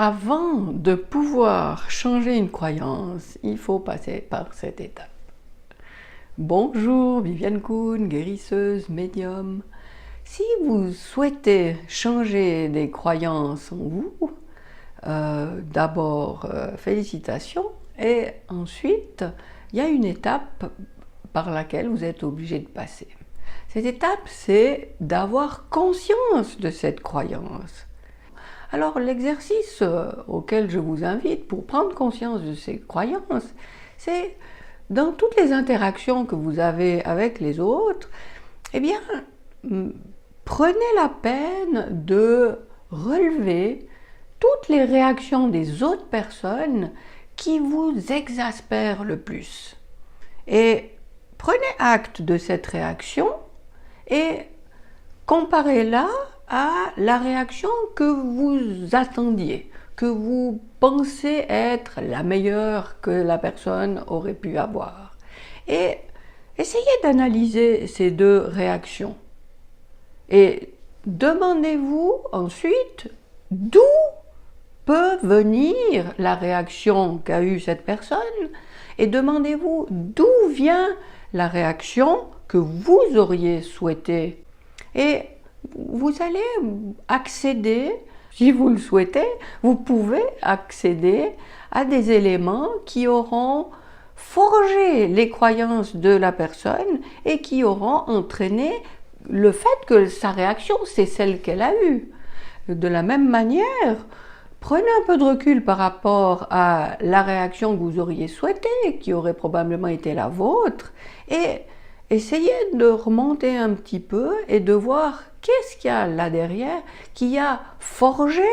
Avant de pouvoir changer une croyance, il faut passer par cette étape. Bonjour, Viviane Kuhn, guérisseuse, médium. Si vous souhaitez changer des croyances en vous, d'abord félicitations, et ensuite il y a une étape par laquelle vous êtes obligé de passer. Cette étape, c'est d'avoir conscience de cette croyance. Alors l'exercice auquel je vous invite pour prendre conscience de ces croyances, c'est dans toutes les interactions que vous avez avec les autres, eh bien, prenez la peine de relever toutes les réactions des autres personnes qui vous exaspèrent le plus. Et prenez acte de cette réaction et comparez-la à la réaction que vous attendiez, que vous pensez être la meilleure que la personne aurait pu avoir. Et essayez d'analyser ces deux réactions. Et demandez-vous ensuite d'où peut venir la réaction qu'a eue cette personne et demandez-vous d'où vient la réaction que vous auriez souhaité. Et vous allez accéder, si vous le souhaitez, vous pouvez accéder à des éléments qui auront forgé les croyances de la personne et qui auront entraîné le fait que sa réaction, c'est celle qu'elle a eue. De la même manière, prenez un peu de recul par rapport à la réaction que vous auriez souhaitée, qui aurait probablement été la vôtre, et essayez de remonter un petit peu et de voir qu'est-ce qu'il y a là derrière qui a forgé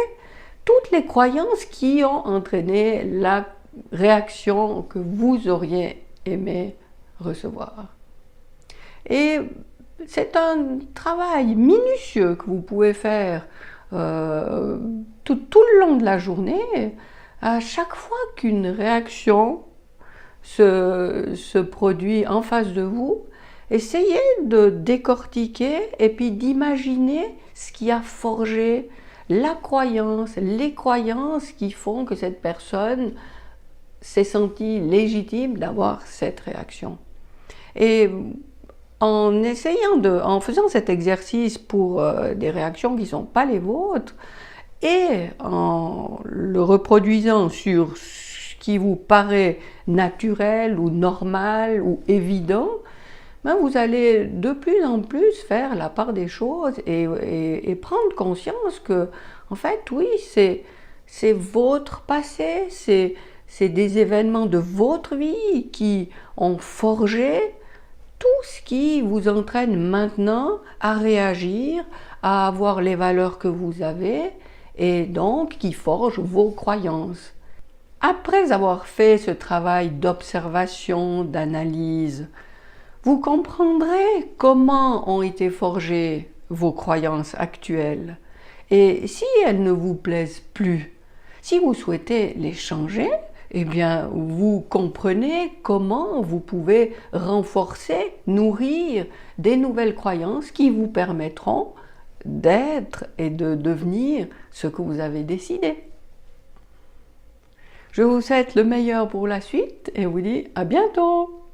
toutes les croyances qui ont entraîné la réaction que vous auriez aimé recevoir. Et c'est un travail minutieux que vous pouvez faire tout le long de la journée. À chaque fois qu'une réaction se produit en face de vous, essayez de décortiquer et puis d'imaginer ce qui a forgé la croyance, les croyances qui font que cette personne s'est sentie légitime d'avoir cette réaction. Et en faisant cet exercice pour des réactions qui ne sont pas les vôtres et en le reproduisant sur ce qui vous paraît naturel ou normal ou évident, vous allez de plus en plus faire la part des choses et prendre conscience que, en fait, oui, c'est votre passé, c'est des événements de votre vie qui ont forgé tout ce qui vous entraîne maintenant à réagir, à avoir les valeurs que vous avez et donc qui forgent vos croyances. Après avoir fait ce travail d'observation, d'analyse, vous comprendrez comment ont été forgées vos croyances actuelles. Et si elles ne vous plaisent plus, si vous souhaitez les changer, eh bien, vous comprenez comment vous pouvez renforcer, nourrir des nouvelles croyances qui vous permettront d'être et de devenir ce que vous avez décidé. Je vous souhaite le meilleur pour la suite et vous dis à bientôt!